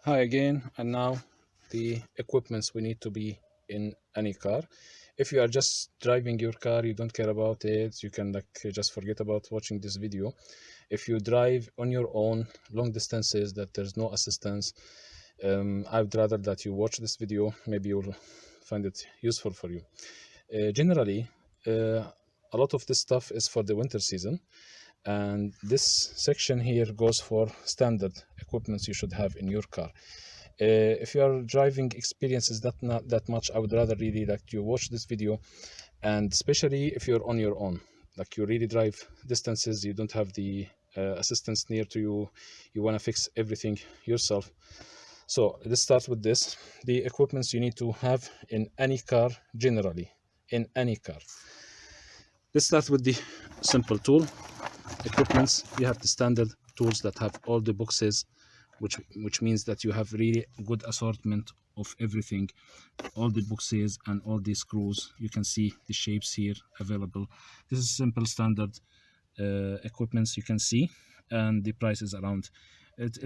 Hi again, and now the equipments we need to be in any car. If you are just driving your car, you don't care about it, you can just forget about watching this video. If you drive on your own long distances that there's no assistance, I would rather that you watch this video. Maybe you'll find it useful for you. Generally, a lot of this stuff is for the winter season, and this section here goes for standard equipments you should have in your car. If your driving experience is not that much, I would rather really like you watch this video, and especially if you're on your own, like you really drive distances, you don't have the assistance near to you, you want to fix everything yourself. So let's start with this, the equipments you need to have in any car, generally in any car. Let's start with the simple tool equipments. You have the standard tools that have all the boxes, which means that you have really good assortment of everything, all the boxes and all the screws. You can see the shapes here available. This is simple standard equipments you can see, and the price is around it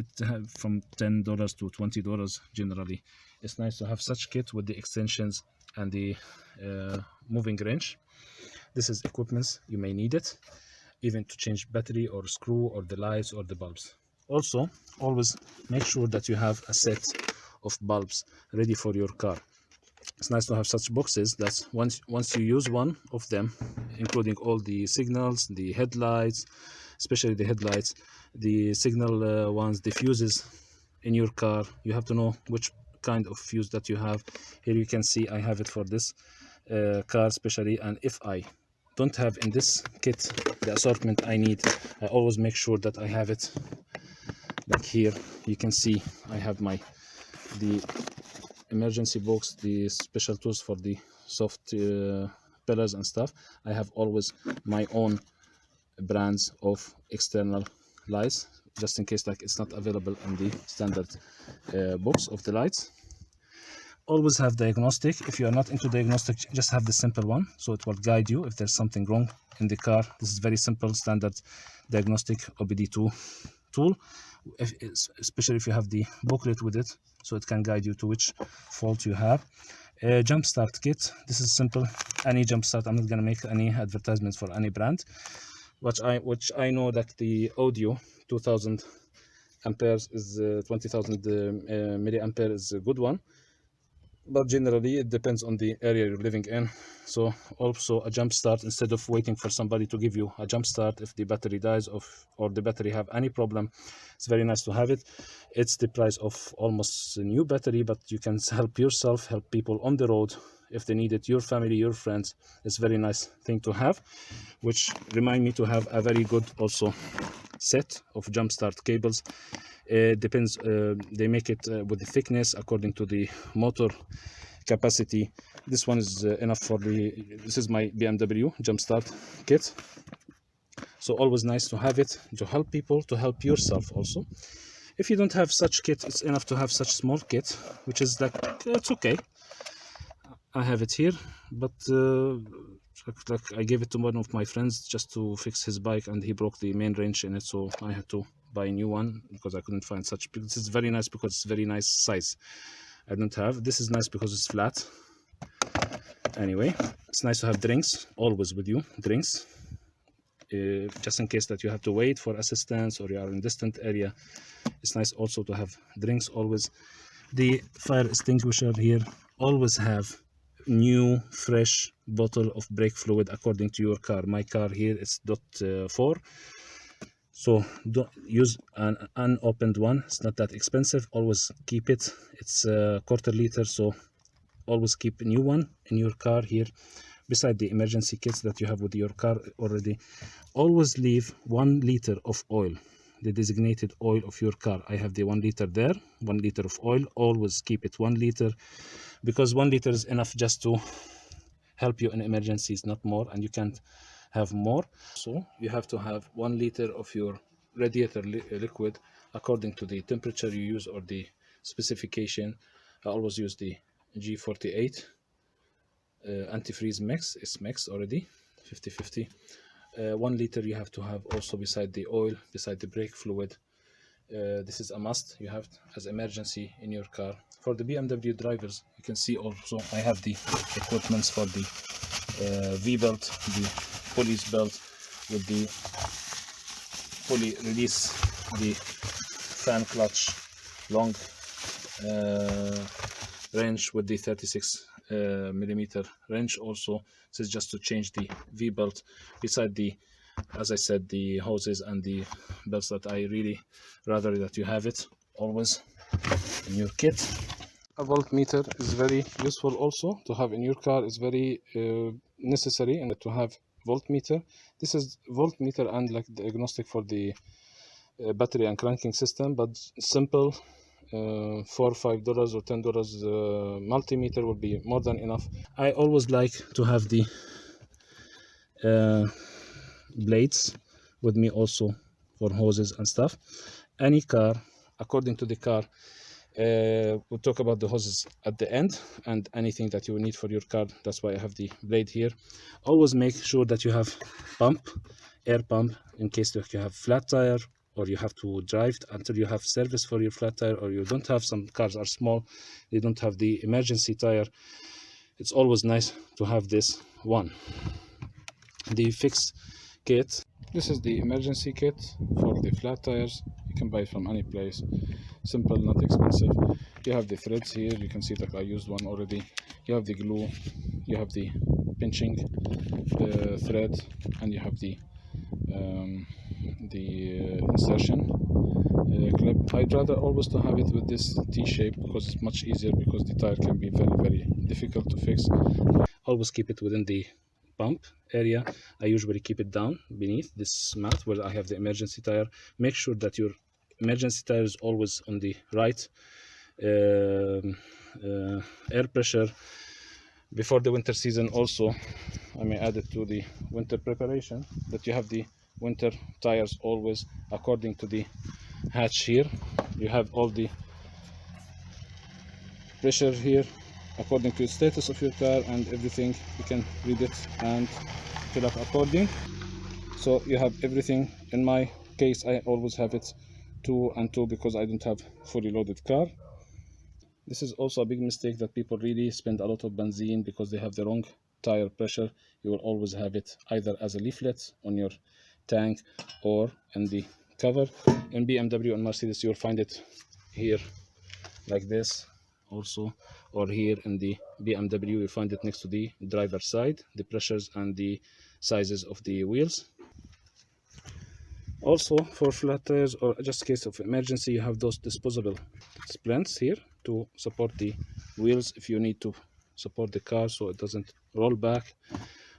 from $10 to $20 generally. It's nice to have such kit with the extensions and the moving wrench. This is equipments you may need it, even to change battery or screw or the lights or the bulbs. Also, always make sure that you have a set of bulbs ready for your car. It's nice to have such boxes that once you use one of them, including all the signals, the headlights, especially the headlights, the signal ones, the fuses in your car, you have to know which kind of fuse that you have. Here you can see I have it for this car especially, and if I don't have in this kit the assortment I need, I always make sure that I have it. Like here you can see I have the emergency box, the special tools for the soft pillars and stuff. I have always my own brands of external lights, just in case like it's not available in the standard box of the lights. Always have diagnostic. If you are not into diagnostic, just have the simple one, so it will guide you if there's something wrong in the car. This is very simple standard diagnostic OBD2 tool, especially if you have the booklet with it, so it can guide you to which fault you have. Jump start kit. This is simple, any jump start. I'm not going to make any advertisements for any brand, which I know that the audio 2000 amperes is 20,000 milliampere is a good one, but generally it depends on the area you're living in. So also a jump start, instead of waiting for somebody to give you a jump start if the battery dies or the battery have any problem, it's very nice to have it. It's the price of almost a new battery, but you can help yourself, help people on the road if they need it, your family, your friends. It's very nice thing to have, which remind me to have a very good also set of jump start cables. Depends, they make it with the thickness according to the motor capacity. This one is enough for this is my BMW jump start kit, so always nice to have it to help people, to help yourself also. If you don't have such kit, it's enough to have such small kit, which is like, it's okay. I have it here, but like I gave it to one of my friends just to fix his bike, and he broke the main wrench in it, so I had to buy a new one because I couldn't find such. This is very nice because it's very nice size. I don't have. This is nice because it's flat. Anyway, it's nice to have drinks always with you. Drinks, just in case that you have to wait for assistance or you are in a distant area. It's nice also to have drinks always. The fire extinguisher here, always have new fresh bottle of brake fluid according to your car. My car here is .4, so don't use an unopened one. It's not that expensive. Always keep it. It's a quarter liter, so always keep a new one in your car here beside the emergency kits that you have with your car already. Always leave 1 liter of oil, the designated oil of your car. I have the 1 liter there, 1 liter of oil. Always keep it 1 liter, because 1 liter is enough just to help you in emergencies, not more, and you can't have more. So you have to have 1 liter of your radiator liquid according to the temperature you use or the specification. I always use the G48 antifreeze mix. It's mixed already 50-50. 1 liter you have to have also beside the oil, beside the brake fluid. This is a must. You have as emergency in your car. For the BMW drivers, you can see also I have the equipments for the V-belt, the police belt with the pulley release, the fan clutch, long wrench with the 36 millimeter wrench. Also, this is just to change the V-belt. Beside the, as I said, the hoses and the belts that I really rather that you have it always in your kit. A voltmeter is very useful also to have in your car. Is very necessary and to have voltmeter. This is voltmeter and like diagnostic for the battery and cranking system, but simple. $4 or $5 or $10 multimeter will be more than enough. I always like to have the blades with me also for hoses and stuff. Any car, according to the car, we'll talk about the hoses at the end and anything that you will need for your car. That's why I have the blade here. Always make sure that you have pump, air pump, in case that you have flat tire or you have to drive until you have service for your flat tire, or you don't have, some cars are small, they don't have the emergency tire. It's always nice to have this one. The fix kit. This is the emergency kit for the flat tires. You can buy it from any place. Simple, not expensive. You have the threads here. You can see that I used one already. You have the glue. You have the pinching thread, and you have the insertion clip. I'd rather always to have it with this T-shape because it's much easier, because the tire can be very, very difficult to fix. Always keep it within the pump area. I usually keep it down beneath this mat where I have the emergency tire. Make sure that your emergency tire is always on the right air pressure. Before the winter season also, I may add it to the winter preparation, that you have the winter tires always according to the hatch here. You have all the pressure here according to the status of your car and everything. You can read it and fill up according. So you have everything. In my case, I always have it 2 and 2 because I don't have fully loaded car. This is also a big mistake that people really spend a lot of benzene because they have the wrong tire pressure. You will always have it either as a leaflet on your tank or in the cover. In BMW and Mercedes, you'll find it here like this also, or here in the BMW you find it next to the driver's side, the pressures and the sizes of the wheels. Also for flat tires or just in case of emergency, you have those disposable splints here to support the wheels if you need to support the car so it doesn't roll back.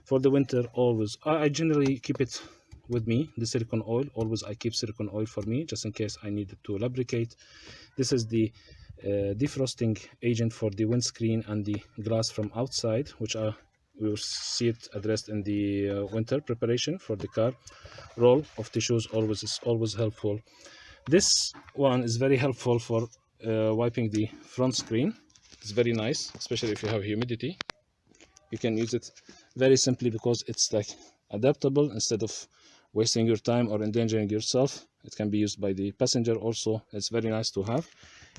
For the winter, always I generally keep it with me, the silicone oil. Always I keep silicone oil for me just in case I need it to lubricate. This is the defrosting agent for the windscreen and the glass from outside, which we will see it addressed in the winter preparation for the car. Roll of tissues always is always helpful. This one is very helpful for wiping the front screen. It's very nice, especially if you have humidity. You can use it very simply because it's like adaptable. Instead of wasting your time or endangering yourself, it can be used by the passenger also. It's very nice to have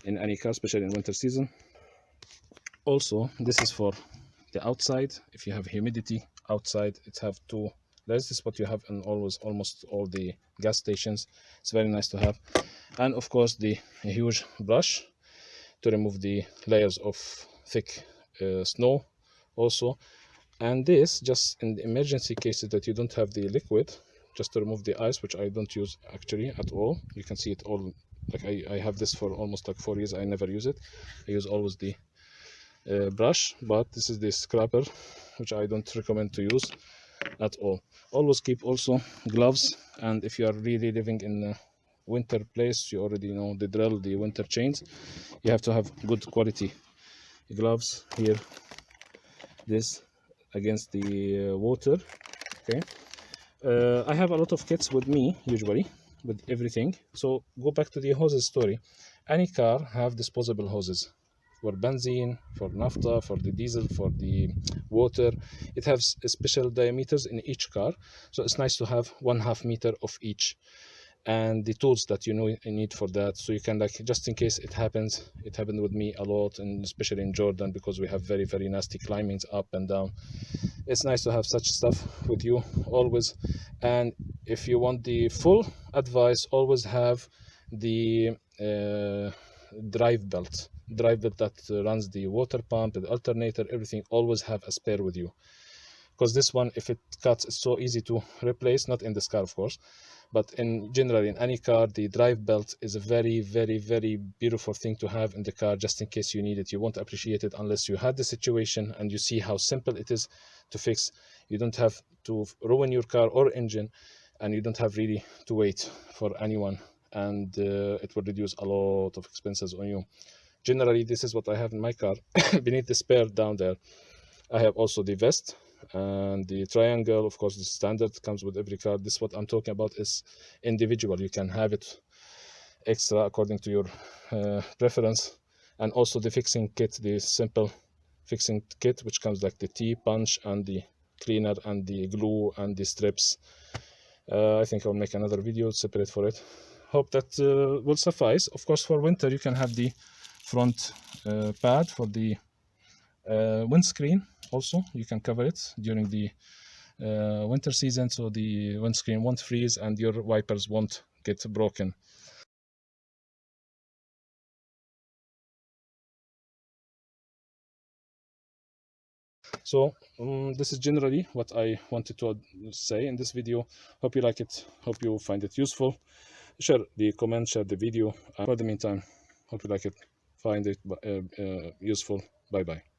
in any car, especially in winter season. Also, this is for the outside. If you have humidity outside, it have 2 layers. This is what you have in almost all the gas stations. It's very nice to have. And of course the huge brush to remove the layers of thick snow also. And this just in the emergency cases that you don't have the liquid, just to remove the ice, which I don't use actually at all. You can see it all, like I have this for almost like 4 years. I never use it. I use always the brush, but this is the scraper, which I don't recommend to use at all. Always keep also gloves, and if you are really living in a winter place, you already know the drill, the winter chains. You have to have good quality gloves here, this against the water. Okay, I have a lot of kits with me usually with everything. So go back to the hoses story. Any car have disposable hoses for benzene, for naphtha, for the diesel, for the water. It has special diameters in each car, so it's nice to have 1/2 meter of each. and the tools that you need for that, so you can, like, just in case it happens. It happened with me a lot, and especially in Jordan, because we have very, very nasty climates up and down. It's nice to have such stuff with you always. And if you want the full advice, always have the drive belt that runs the water pump, the alternator, everything. Always have a spare with you, because this one, if it cuts, it's so easy to replace. Not in this car, of course, but in general, in any car, the drive belt is a very, very, very beautiful thing to have in the car, just in case you need it. You won't appreciate it unless you had the situation and you see how simple it is to fix. You don't have to ruin your car or engine, and you don't have really to wait for anyone, and it will reduce a lot of expenses on you. Generally, this is what I have in my car. Beneath the spare down there, I have also the vest and the triangle. Of course, the standard comes with every car. This, what I'm talking about, is individual. You can have it extra according to your preference. And also the fixing kit, the simple fixing kit, which comes like the T-punch and the cleaner and the glue and the strips. I think I'll make another video separate for it. Hope that will suffice. Of course, for winter, you can have the front pad for the windscreen. Also, you can cover it during the winter season, so the windscreen won't freeze and your wipers won't get broken. So this is generally what I wanted to say in this video. Hope you like it. Hope you find it useful. Share the comment, share the video. For the meantime, hope you like it, find it useful. Bye bye.